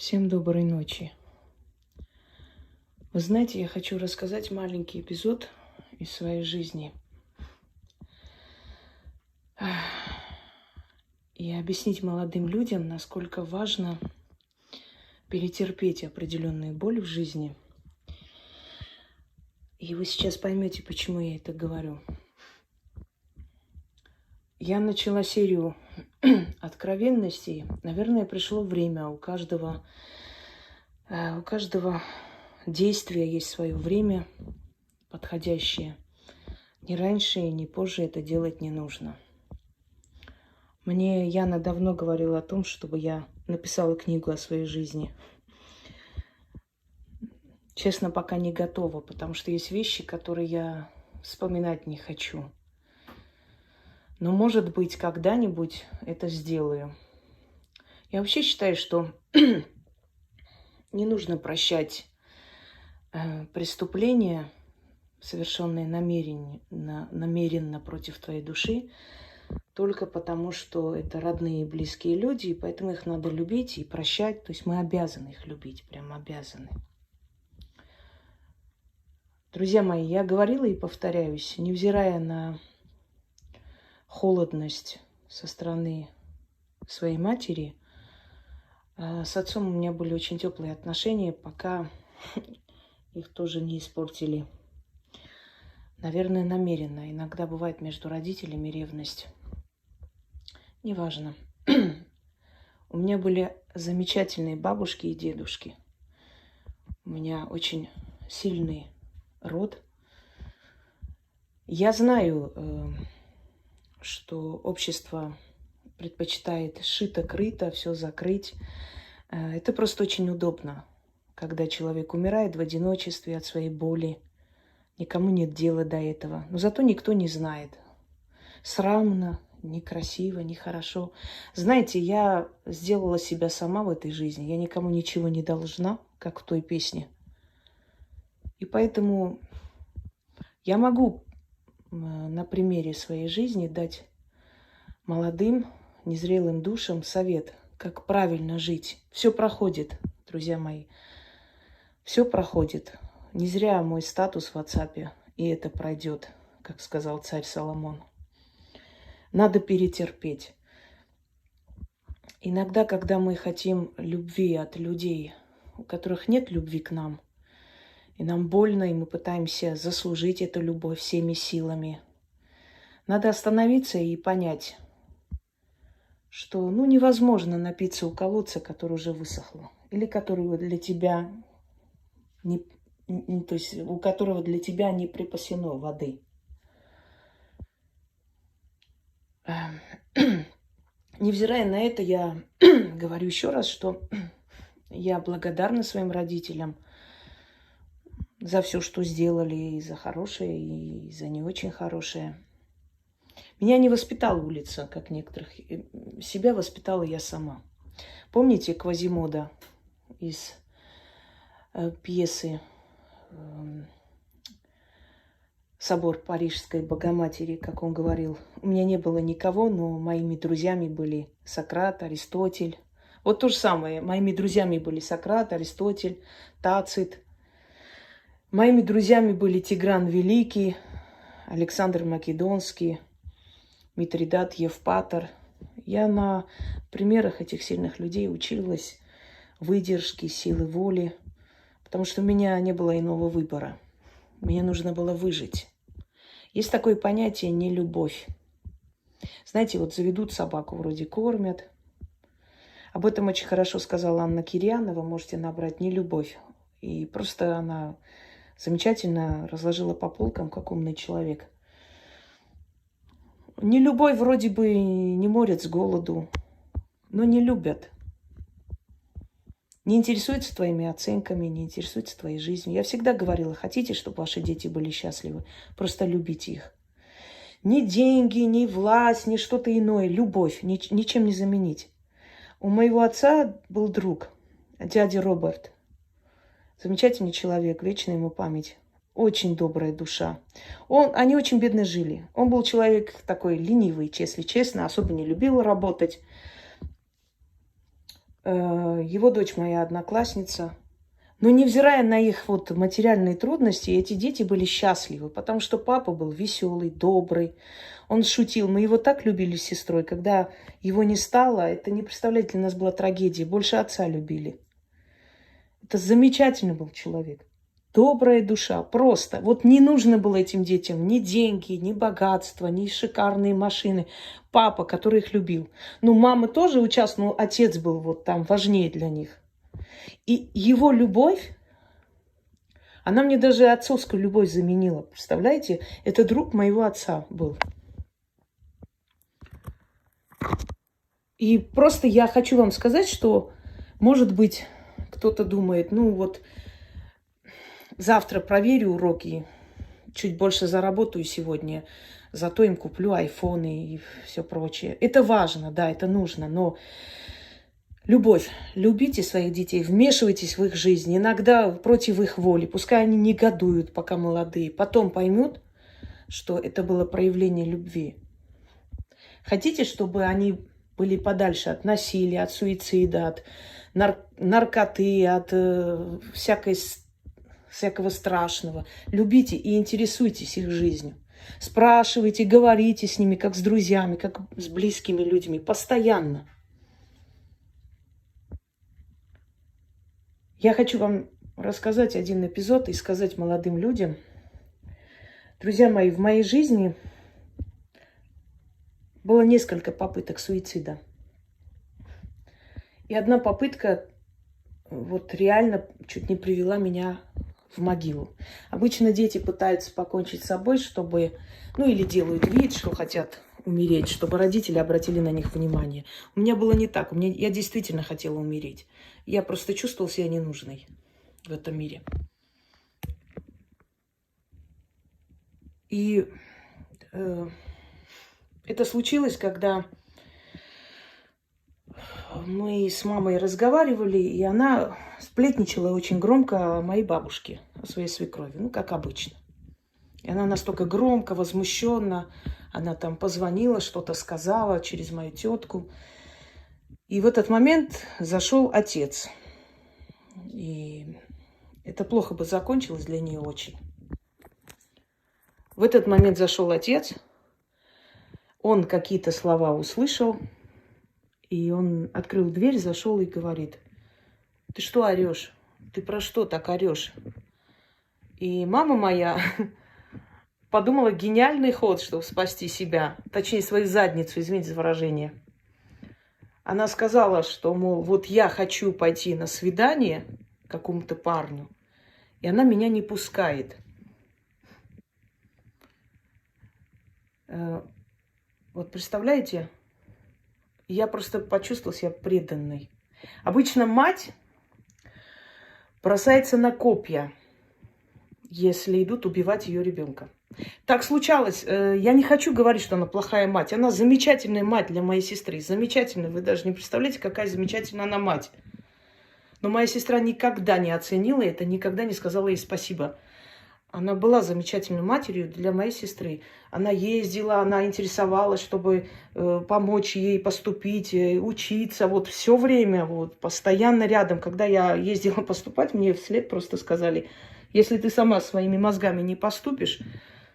Всем доброй ночи. Вы знаете, я хочу рассказать маленький эпизод из своей жизни и объяснить молодым людям, насколько важно перетерпеть определенную боль в жизни. И вы сейчас поймете, почему я это говорю. Я начала серию откровенностей. Наверное, пришло время. У каждого действия есть свое время подходящее. Ни раньше и ни позже это делать не нужно. Мне Яна давно говорила о том, чтобы я написала книгу о своей жизни. Честно, пока не готова, потому что есть вещи, которые я вспоминать не хочу. Но, может быть, когда-нибудь это сделаю. Я вообще считаю, что не нужно прощать преступления, совершенные намеренно против твоей души, только потому, что это родные и близкие люди, и поэтому их надо любить и прощать. То есть мы обязаны их любить, прям обязаны. Друзья мои, я говорила и повторяюсь, невзирая на холодность со стороны своей матери, с отцом у меня были очень теплые отношения, пока их тоже не испортили. Наверное, намеренно. Иногда бывает между родителями ревность. Неважно. У меня были замечательные бабушки и дедушки. У меня очень сильный род. Я знаю, что общество предпочитает шито-крыто, все закрыть. Это просто очень удобно, когда человек умирает в одиночестве от своей боли. Никому нет дела до этого. Но зато никто не знает. Срамно, некрасиво, нехорошо. Знаете, я сделала себя сама в этой жизни. Я никому ничего не должна, как в той песне. И поэтому я могу на примере своей жизни дать молодым, незрелым душам совет, как правильно жить. Все проходит, друзья мои. Все проходит. Не зря мой статус в WhatsApp, и это пройдет, как сказал царь Соломон. Надо перетерпеть. Иногда, когда мы хотим любви от людей, у которых нет любви к нам, и нам больно, и мы пытаемся заслужить эту любовь всеми силами, надо остановиться и понять, что невозможно напиться у колодца, который уже высохло, или который для тебя то есть у которого для тебя не припасено воды. Невзирая на это, я говорю еще раз, что я благодарна своим родителям за все, что сделали, и за хорошее, и за не очень хорошее. Меня не воспитала улица, как некоторых. Себя воспитала я сама. Помните Квазимода из пьесы «Собор Парижской Богоматери», как он говорил? У меня не было никого, но моими друзьями были Сократ, Аристотель. Вот то же самое. Моими друзьями были Сократ, Аристотель, Тацит. Моими друзьями были Тигран Великий, Александр Македонский, Митридат Евпатор. Я на примерах этих сильных людей училась выдержке, силы воли, потому что у меня не было иного выбора. Мне нужно было выжить. Есть такое понятие «нелюбовь». Знаете, вот заведут собаку, вроде кормят. Об этом очень хорошо сказала Анна Кирьянова. Можете набрать «нелюбовь». И просто она замечательно разложила по полкам, как умный человек. Нелюбовь вроде бы не морят с голоду, но не любят. Не интересуются твоими оценками, не интересуются твоей жизнью. Я всегда говорила, хотите, чтобы ваши дети были счастливы, просто любите их. Ни деньги, ни власть, ни что-то иное, любовь, ничем не заменить. У моего отца был друг, дядя Роберт. Замечательный человек, вечная ему память. Очень добрая душа. Они очень бедно жили. Он был человек такой ленивый, если честно, особо не любил работать. Его дочь моя одноклассница. Но невзирая на их вот материальные трудности, эти дети были счастливы, потому что папа был веселый, добрый, он шутил. Мы его так любили с сестрой. Когда его не стало, это не представляете, для нас была трагедия. Больше отца любили. Это замечательный был человек. Добрая душа, просто. Вот не нужно было этим детям ни деньги, ни богатство, ни шикарные машины. Папа, который их любил. Ну, мама тоже участвовала, но отец был вот там важнее для них. И его любовь, она мне даже отцовскую любовь заменила. Представляете? Это друг моего отца был. И просто я хочу вам сказать, что, может быть, кто-то думает, ну вот, завтра проверю уроки, чуть больше заработаю сегодня, зато им куплю айфоны и все прочее. Это важно, да, это нужно, но любовь. Любите своих детей, вмешивайтесь в их жизнь, иногда против их воли. Пускай они негодуют, пока молодые. Потом поймут, что это было проявление любви. Хотите, чтобы они были подальше от насилия, от суицида, от наркоты, от всякого страшного. Любите и интересуйтесь их жизнью. Спрашивайте, говорите с ними, как с друзьями, как с близкими людьми. Постоянно. Я хочу вам рассказать один эпизод и сказать молодым людям. Друзья мои, в моей жизни было несколько попыток суицида. И одна попытка вот реально чуть не привела меня в могилу. Обычно дети пытаются покончить с собой, чтобы, ну или делают вид, что хотят умереть, чтобы родители обратили на них внимание. У меня было не так. Я действительно хотела умереть. Я просто чувствовала себя ненужной в этом мире. И это случилось, когда мы с мамой разговаривали, и она сплетничала очень громко о моей бабушке, о своей свекрови, ну, как обычно. И она настолько громко, возмущенно, она там позвонила, что-то сказала через мою тетку. И в этот момент зашел отец. И это плохо бы закончилось для нее очень. В этот момент зашел отец. Он какие-то слова услышал. И он открыл дверь, зашел и говорит: ты что орешь? Ты про что так орешь? И мама моя подумала, гениальный ход, чтобы спасти себя. Точнее, свою задницу, извините за выражение. Она сказала, что, мол, вот я хочу пойти на свидание к какому-то парню, и она меня не пускает. Вот представляете, я просто почувствовала себя преданной. Обычно мать бросается на копья, если идут убивать ее ребенка. Так случалось. Я не хочу говорить, что она плохая мать. Она замечательная мать для моей сестры. Замечательная. Вы даже не представляете, какая замечательная она мать. Но моя сестра никогда не оценила это, никогда не сказала ей спасибо. Она была замечательной матерью для моей сестры. Она ездила, она интересовалась, чтобы помочь ей поступить, учиться. Вот все время, вот, постоянно рядом. Когда я ездила поступать, мне вслед просто сказали: если ты сама своими мозгами не поступишь,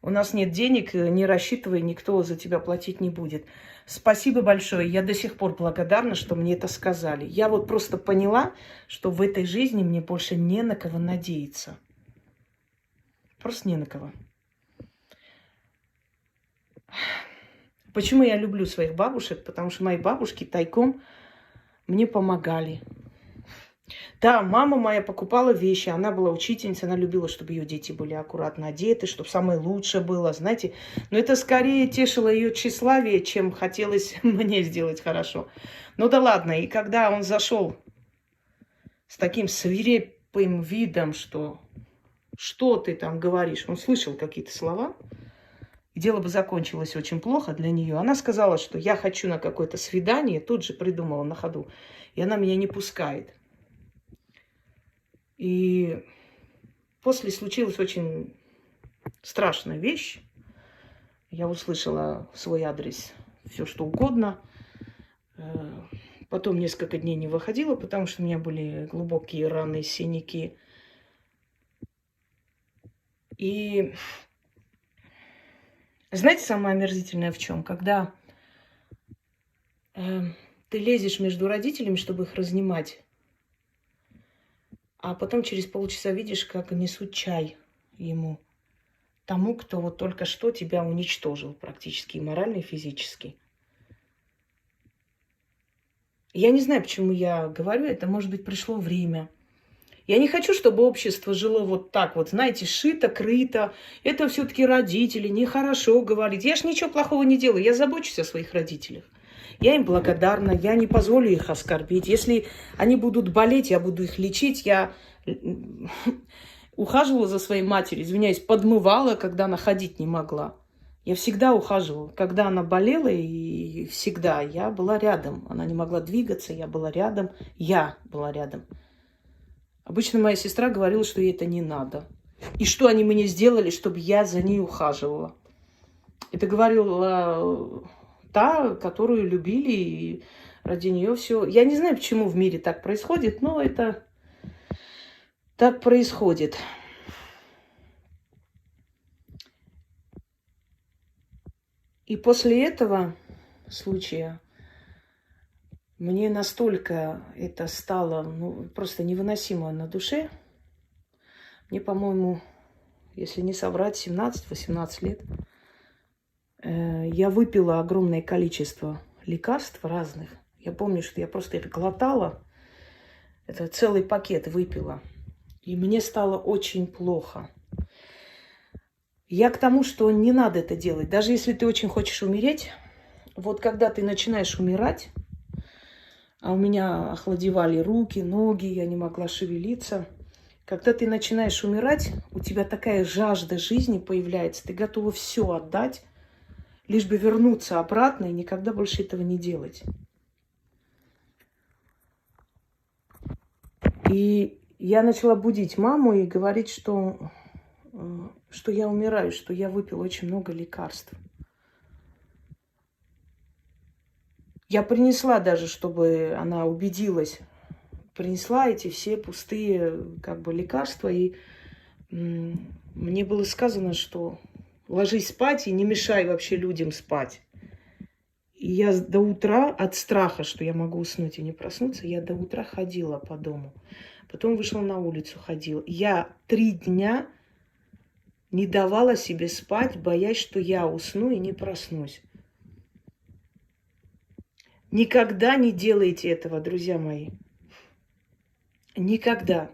у нас нет денег, не рассчитывай, никто за тебя платить не будет. Спасибо большое. Я до сих пор благодарна, что мне это сказали. Я вот просто поняла, что в этой жизни мне больше не на кого надеяться. Просто не на кого. Почему я люблю своих бабушек? Потому что мои бабушки тайком мне помогали. Да, мама моя покупала вещи, она была учительницей, она любила, чтобы ее дети были аккуратно одеты, чтобы самое лучшее было, знаете. Но это скорее тешило ее тщеславие, чем хотелось мне сделать хорошо. Ну да ладно, и когда он зашел с таким свирепым видом, что ты там говоришь, он слышал какие-то слова, и дело бы закончилось очень плохо для нее. Она сказала, что я хочу на какое-то свидание, тут же придумала на ходу, и она меня не пускает. И после случилась очень страшная вещь. Я услышала в свой адрес все, что угодно. Потом несколько дней не выходила, потому что у меня были глубокие раны, синяки. И знаете, самое омерзительное в чем? Когда ты лезешь между родителями, чтобы их разнимать, а потом через полчаса видишь, как несут чай ему, тому, кто вот только что тебя уничтожил практически и морально, и физически. Я не знаю, почему я говорю это, может быть, пришло время. Я не хочу, чтобы общество жило вот так вот, знаете, шито-крыто. Это все-таки родители, нехорошо говорить. Я ж ничего плохого не делаю, я забочусь о своих родителях. Я им благодарна, я не позволю их оскорбить. Если они будут болеть, я буду их лечить. Я ухаживала за своей матерью, извиняюсь, подмывала, когда она ходить не могла. Я всегда ухаживала. Когда она болела, и всегда я была рядом. Она не могла двигаться, я была рядом. Я была рядом. Обычно моя сестра говорила, что ей это не надо. И что они мне сделали, чтобы я за ней ухаживала. Это говорила та, которую любили, и ради нее все. Я не знаю, почему в мире так происходит, но это так происходит. И после этого случая мне настолько это стало просто невыносимо на душе. Мне, по-моему, если не соврать, 17-18 лет. Я выпила огромное количество лекарств разных. Я помню, что я просто их глотала. Это целый пакет выпила. И мне стало очень плохо. Я к тому, что не надо это делать. Даже если ты очень хочешь умереть, вот когда ты начинаешь умирать, а у меня охладевали руки, ноги, я не могла шевелиться. Когда ты начинаешь умирать, у тебя такая жажда жизни появляется. Ты готова все отдать, лишь бы вернуться обратно и никогда больше этого не делать. И я начала будить маму и говорить, что я умираю, что я выпила очень много лекарств. Я принесла даже, чтобы она убедилась, принесла эти все пустые лекарства. И мне было сказано, что ложись спать и не мешай вообще людям спать. И я до утра от страха, что я могу уснуть и не проснуться, я до утра ходила по дому. Потом вышла на улицу, ходила. Я 3 дня не давала себе спать, боясь, что я усну и не проснусь. Никогда не делайте этого, друзья мои. Никогда.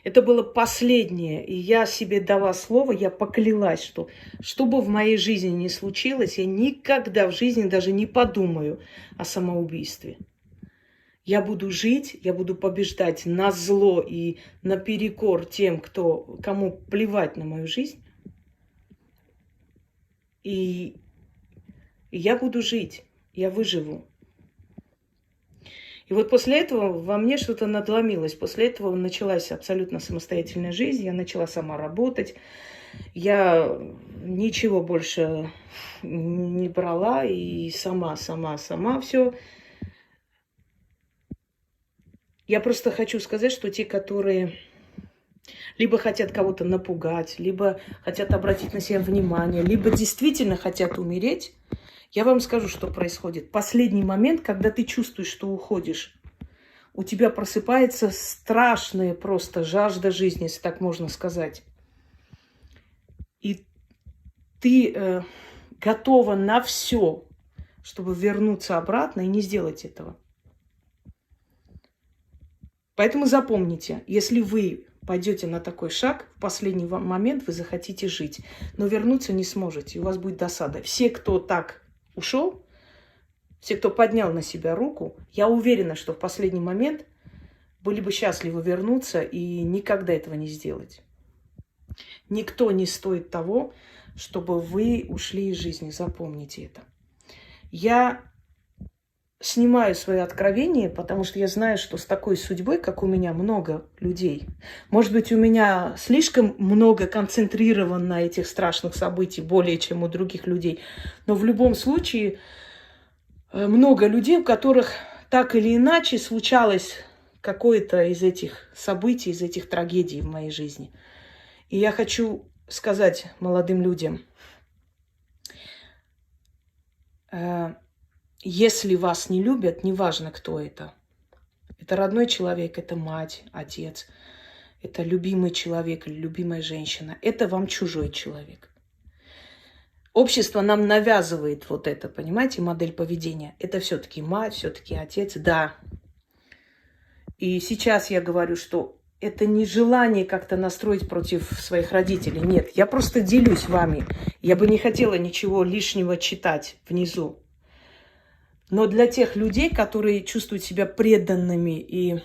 Это было последнее. И я себе дала слово, я поклялась, что бы в моей жизни ни случилось, я никогда в жизни даже не подумаю о самоубийстве. Я буду жить, я буду побеждать назло и наперекор тем, кому плевать на мою жизнь. И я буду жить, я выживу. И вот после этого во мне что-то надломилось. После этого началась абсолютно самостоятельная жизнь. Я начала сама работать. Я ничего больше не брала. И сама все. Я просто хочу сказать, что те, которые либо хотят кого-то напугать, либо хотят обратить на себя внимание, либо действительно хотят умереть, я вам скажу, что происходит. Последний момент, когда ты чувствуешь, что уходишь, у тебя просыпается страшная просто жажда жизни, если так можно сказать. И ты готова на все, чтобы вернуться обратно и не сделать этого. Поэтому запомните, если вы пойдете на такой шаг, в последний момент вы захотите жить, но вернуться не сможете, и у вас будет досада. Все, кто так ушел, все, кто поднял на себя руку, я уверена, что в последний момент были бы счастливы вернуться и никогда этого не сделать. Никто не стоит того, чтобы вы ушли из жизни. Запомните это. Я снимаю свои откровения, потому что я знаю, что с такой судьбой, как у меня, много людей. Может быть, у меня слишком много концентрировано на этих страшных событиях, более чем у других людей. Но в любом случае много людей, у которых так или иначе случалось какое-то из этих событий, из этих трагедий в моей жизни. И я хочу сказать молодым людям, если вас не любят, неважно, кто это родной человек, это мать, отец, это любимый человек или любимая женщина, это вам чужой человек. Общество нам навязывает вот это, понимаете, модель поведения. Это все-таки мать, все-таки отец, да. И сейчас я говорю, что это не желание как-то настроить против своих родителей. Нет, я просто делюсь вами. Я бы не хотела ничего лишнего читать внизу. Но для тех людей, которые чувствуют себя преданными и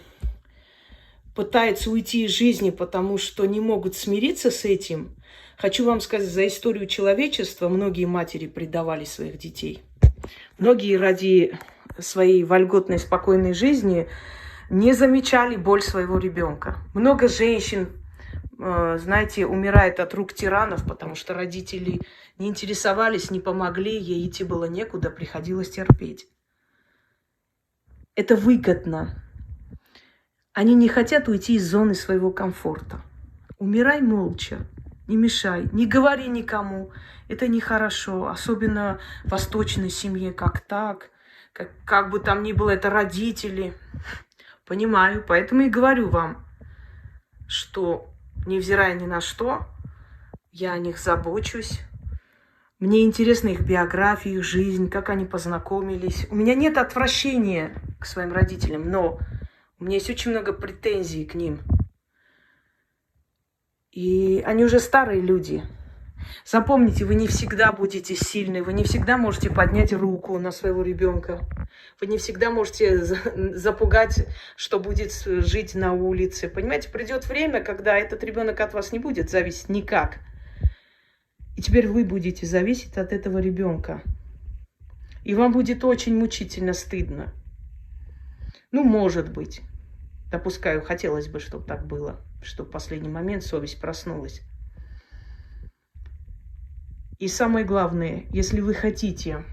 пытаются уйти из жизни, потому что не могут смириться с этим, хочу вам сказать, за историю человечества многие матери предавали своих детей. Многие ради своей вольготной, спокойной жизни не замечали боль своего ребенка. Много женщин, знаете, умирает от рук тиранов, потому что родители не интересовались, не помогли, ей идти было некуда, приходилось терпеть. Это выгодно. Они не хотят уйти из зоны своего комфорта. Умирай молча, не мешай, не говори никому. Это нехорошо, особенно в восточной семье, как так, как бы там ни было, это родители. Понимаю, поэтому и говорю вам, что, невзирая ни на что, я о них забочусь. Мне интересна их биография, их жизнь, как они познакомились. У меня нет отвращения к своим родителям, но у меня есть очень много претензий к ним. И они уже старые люди. Запомните, вы не всегда будете сильны, вы не всегда можете поднять руку на своего ребенка. Вы не всегда можете запугать, что будет жить на улице. Понимаете, придет время, когда этот ребенок от вас не будет зависеть никак. И теперь вы будете зависеть от этого ребенка. И вам будет очень мучительно стыдно. Ну, может быть. Допускаю, хотелось бы, чтобы так было. Чтобы в последний момент совесть проснулась. И самое главное, если вы хотите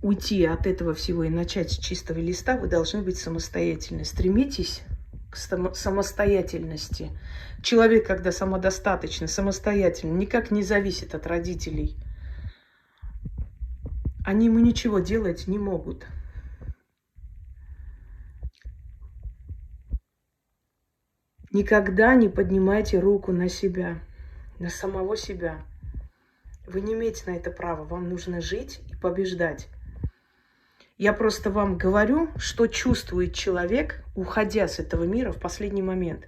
уйти от этого всего и начать с чистого листа, вы должны быть самостоятельны. Стремитесь к самостоятельности. Человек, когда самодостаточный, самостоятельный, никак не зависит от родителей. Они ему ничего делать не могут. Никогда не поднимайте руку на себя, на самого себя. Вы не имеете на это права. Вам нужно жить и побеждать. Я просто вам говорю, что чувствует человек, уходя с этого мира в последний момент.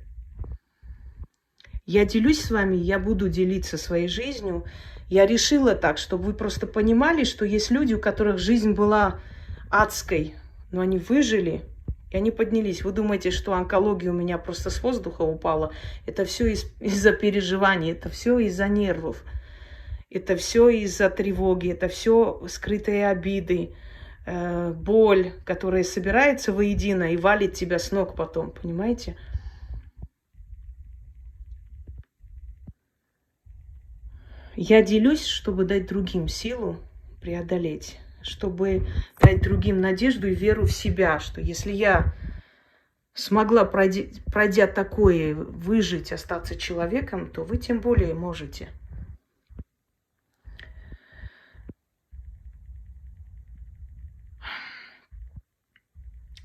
Я делюсь с вами, я буду делиться своей жизнью. Я решила так, чтобы вы просто понимали, что есть люди, у которых жизнь была адской, но они выжили, и они поднялись. Вы думаете, что онкология у меня просто с воздуха упала? Это все из-за переживаний, это все из-за нервов, это все из-за тревоги, это все скрытые обиды, боль, которая собирается воедино и валит тебя с ног потом, понимаете? Я делюсь, чтобы дать другим силу преодолеть, чтобы дать другим надежду и веру в себя, что если я смогла, пройдя такое, выжить, остаться человеком, то вы тем более можете.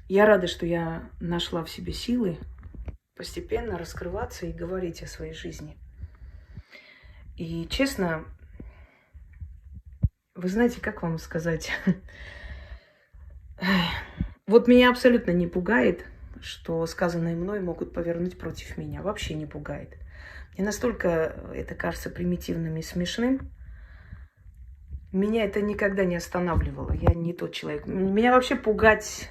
Я рада, что я нашла в себе силы постепенно раскрываться и говорить о своей жизни. И честно, вы знаете, как вам сказать? Вот меня абсолютно не пугает, что сказанное мной могут повернуть против меня. Вообще не пугает. Мне настолько это кажется примитивным и смешным. Меня это никогда не останавливало. Я не тот человек. Меня вообще пугать...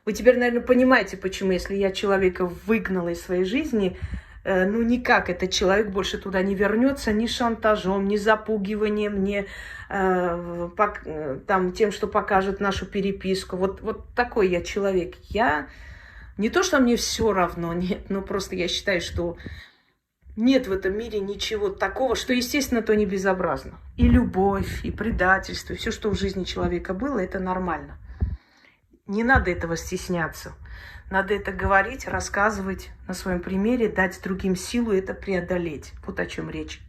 Вы теперь, наверное, понимаете, почему, если я человека выгнала из своей жизни, ну никак этот человек больше туда не вернется ни шантажом, ни запугиванием, ни там, тем, что покажет нашу переписку. Вот такой я человек. Я не то, что мне все равно, нет, но просто я считаю, что Нет в этом мире ничего такого, что, естественно, то не безобразно. И любовь, и предательство, и все, что в жизни человека было, это нормально. Не надо этого стесняться. Надо это говорить, рассказывать на своем примере, дать другим силу это преодолеть. Вот о чем речь.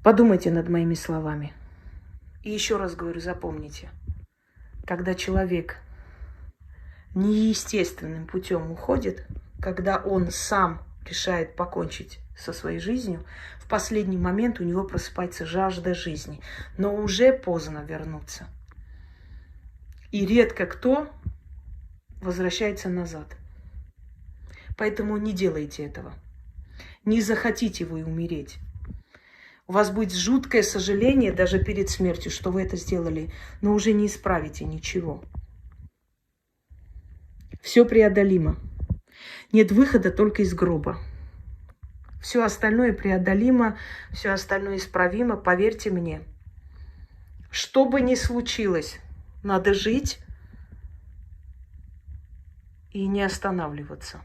Подумайте над моими словами. И еще раз говорю, запомните. Когда человек неестественным путем уходит, когда он сам решает покончить со своей жизнью, в последний момент у него просыпается жажда жизни. Но уже поздно вернуться. И редко кто возвращается назад. Поэтому не делайте этого. Не захотите вы умереть. У вас будет жуткое сожаление даже перед смертью, что вы это сделали, но уже не исправите ничего. Все преодолимо. Нет выхода только из гроба. Все остальное преодолимо, все остальное исправимо, поверьте мне. Что бы ни случилось, надо жить и не останавливаться.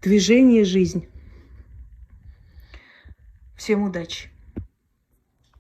Движение – жизнь. Всем удачи!